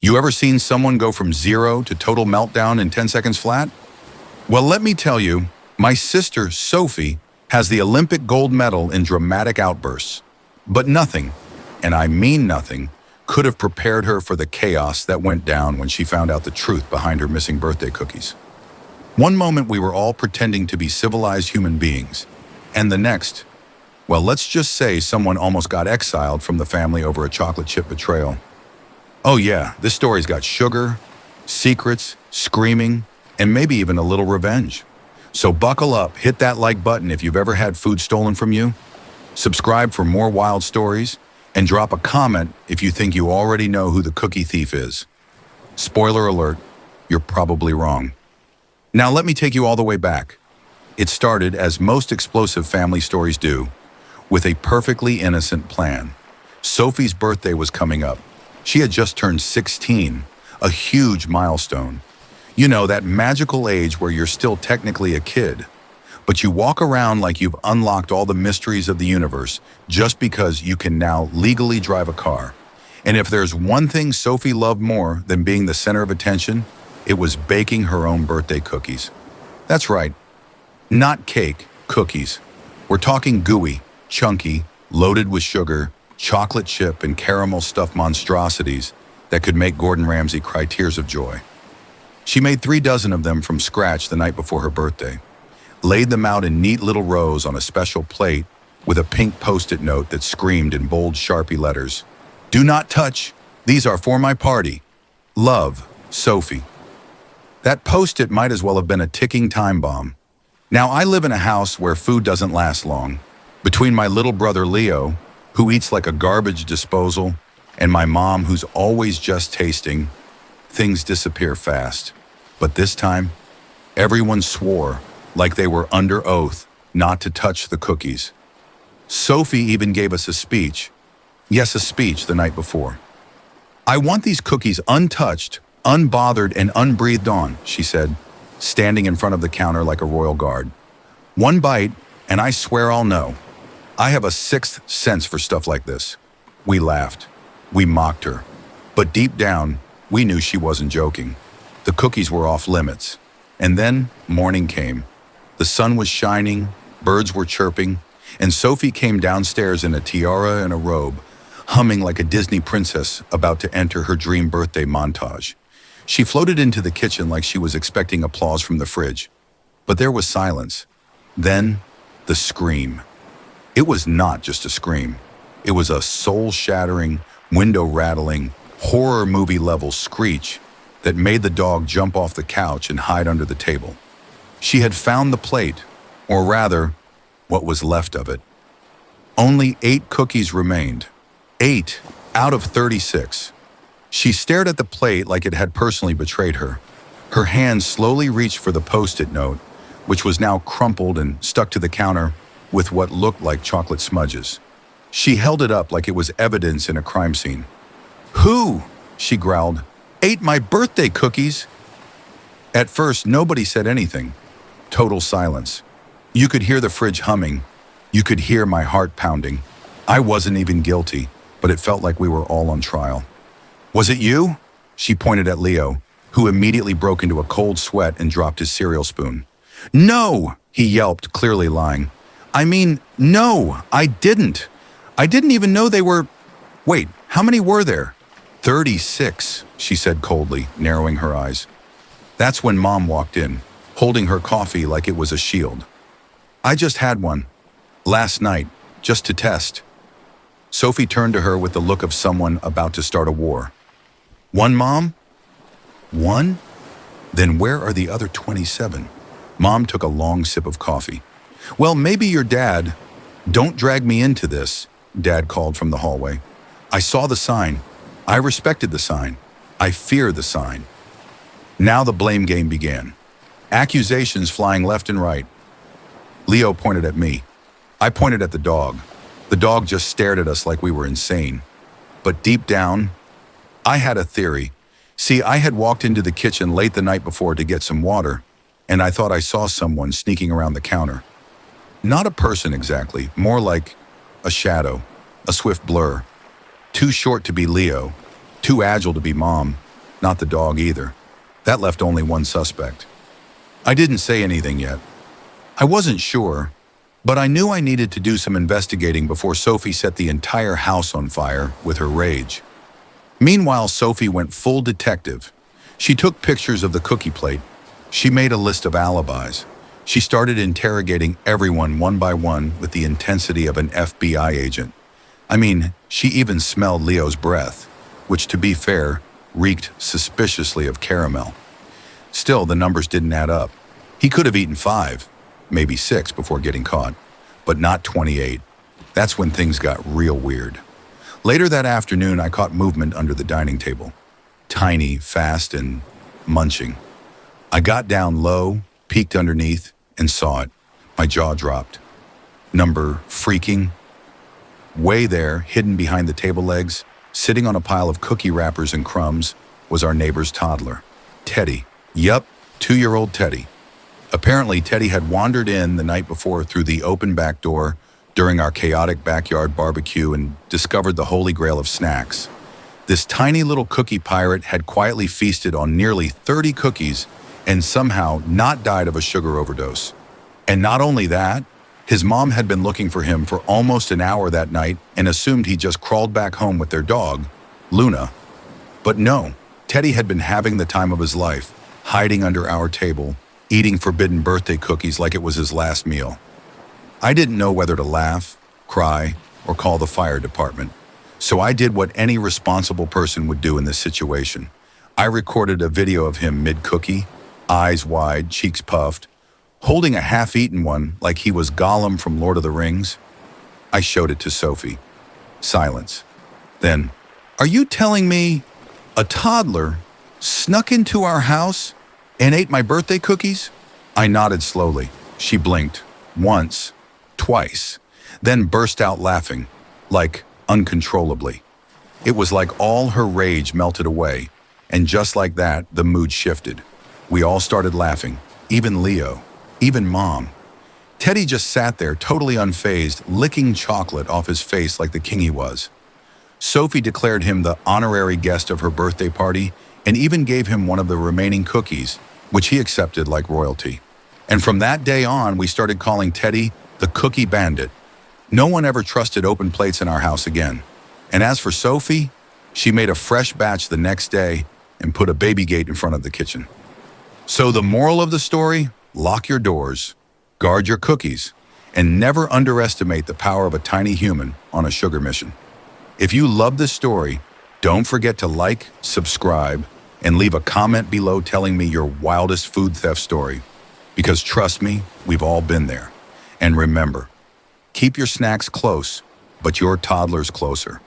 You ever seen someone go from zero to total meltdown in 10 seconds flat? Well, let me tell you, my sister, Sophie, has the Olympic gold medal in dramatic outbursts. But nothing, and I mean nothing, could have prepared her for the chaos that went down when she found out the truth behind her missing birthday cookies. One moment we were all pretending to be civilized human beings, and the next, well, let's just say someone almost got exiled from the family over a chocolate chip betrayal. Oh yeah, this story's got sugar, secrets, screaming, and maybe even a little revenge. So buckle up, hit that like button if you've ever had food stolen from you, subscribe for more wild stories, and drop a comment if you think you already know who the cookie thief is. Spoiler alert, you're probably wrong. Now let me take you all the way back. It started, as most explosive family stories do, with a perfectly innocent plan. Sophie's birthday was coming up. She had just turned 16, a huge milestone. You know, that magical age where you're still technically a kid, but you walk around like you've unlocked all the mysteries of the universe just because you can now legally drive a car. And if there's one thing Sophie loved more than being the center of attention, it was baking her own birthday cookies. That's right, not cake, cookies. We're talking gooey, chunky, loaded with sugar, chocolate chip and caramel stuffed monstrosities that could make Gordon Ramsay cry tears of joy. She made 3 dozen of them from scratch the night before her birthday, laid them out in neat little rows on a special plate with a pink Post-it note that screamed in bold Sharpie letters, "Do not touch, these are for my party. Love, Sophie." That Post-it might as well have been a ticking time bomb. Now, I live in a house where food doesn't last long. Between my little brother Leo, who eats like a garbage disposal, and my mom, who's always just tasting, things disappear fast. But this time, everyone swore, like they were under oath, not to touch the cookies. Sophie even gave us a speech. Yes, a speech the night before. "I want these cookies untouched, unbothered, and unbreathed on," she said, standing in front of the counter like a royal guard. "One bite, and I swear I'll know. I have a sixth sense for stuff like this." We laughed. We mocked her. But deep down, we knew she wasn't joking. The cookies were off limits. And then morning came. The sun was shining, birds were chirping, and Sophie came downstairs in a tiara and a robe, humming like a Disney princess about to enter her dream birthday montage. She floated into the kitchen like she was expecting applause from the fridge. But there was silence. Then, the scream. It was not just a scream. It was a soul-shattering, window-rattling, horror movie-level screech that made the dog jump off the couch and hide under the table. She had found the plate, or rather, what was left of it. Only 8 cookies remained. 8 out of 36. She stared at the plate like it had personally betrayed her. Her hand slowly reached for the Post-it note, which was now crumpled and stuck to the counter with what looked like chocolate smudges. She held it up like it was evidence in a crime scene. "Who?" she growled. "Ate my birthday cookies?" At first, nobody said anything. Total silence. You could hear the fridge humming. You could hear my heart pounding. I wasn't even guilty, but it felt like we were all on trial. "Was it you?" She pointed at Leo, who immediately broke into a cold sweat and dropped his cereal spoon. "No!" he yelped, clearly lying. "I mean, no, I didn't. I didn't even know they were... Wait, how many were there?" 36, she said coldly, narrowing her eyes. That's when Mom walked in, holding her coffee like it was a shield. "I just had one. Last night, just to test." Sophie turned to her with the look of someone about to start a war. "One, Mom? One? Then where are the other 27? Mom took a long sip of coffee. "Well, maybe your dad..." "Don't drag me into this," Dad called from the hallway. "I saw the sign. I respected the sign. I fear the sign." Now the blame game began. Accusations flying left and right. Leo pointed at me. I pointed at the dog. The dog just stared at us like we were insane. But deep down, I had a theory. See, I had walked into the kitchen late the night before to get some water, and I thought I saw someone sneaking around the counter. Not a person exactly, more like a shadow, a swift blur. Too short to be Leo, too agile to be Mom, Not the dog either. That left only one suspect. I didn't say anything yet. I wasn't sure, but I knew I needed to do some investigating before Sophie set the entire house on fire with her rage. Meanwhile, Sophie went full detective. She took pictures of the cookie plate. She made a list of alibis. She started interrogating everyone one by one with the intensity of an FBI agent. I mean, she even smelled Leo's breath, which, to be fair, reeked suspiciously of caramel. Still, the numbers didn't add up. He could have eaten 5, maybe 6 before getting caught, but not 28. That's when things got real weird. Later that afternoon, I caught movement under the dining table. Tiny, fast, and munching. I got down low, peeked underneath, and saw it. My jaw dropped. Number freaking. Way there, hidden behind the table legs, sitting on a pile of cookie wrappers and crumbs, was our neighbor's toddler, Teddy. Yup, 2-year-old Teddy. Apparently, Teddy had wandered in the night before through the open back door during our chaotic backyard barbecue and discovered the holy grail of snacks. This tiny little cookie pirate had quietly feasted on nearly 30 cookies and somehow not died of a sugar overdose. And not only that, his mom had been looking for him for almost an hour that night and assumed he just crawled back home with their dog, Luna. But no, Teddy had been having the time of his life, hiding under our table, eating forbidden birthday cookies like it was his last meal. I didn't know whether to laugh, cry, or call the fire department. So I did what any responsible person would do in this situation. I recorded a video of him mid-cookie, eyes wide, cheeks puffed, holding a half-eaten one like he was Gollum from Lord of the Rings. I showed it to Sophie. Silence. Then, "Are you telling me a toddler snuck into our house and ate my birthday cookies?" I nodded slowly. She blinked. Once, twice, then burst out laughing, like uncontrollably. It was like all her rage melted away, and just like that, the mood shifted. We all started laughing, even Leo, even Mom. Teddy just sat there, totally unfazed, licking chocolate off his face like the king he was. Sophie declared him the honorary guest of her birthday party and even gave him one of the remaining cookies, which he accepted like royalty. And from that day on, we started calling Teddy the Cookie Bandit. No one ever trusted open plates in our house again. And as for Sophie, she made a fresh batch the next day and put a baby gate in front of the kitchen. So the moral of the story, lock your doors, guard your cookies, and never underestimate the power of a tiny human on a sugar mission. If you love this story, don't forget to like, subscribe, and leave a comment below telling me your wildest food theft story. Because trust me, we've all been there. And remember, keep your snacks close, but your toddlers closer.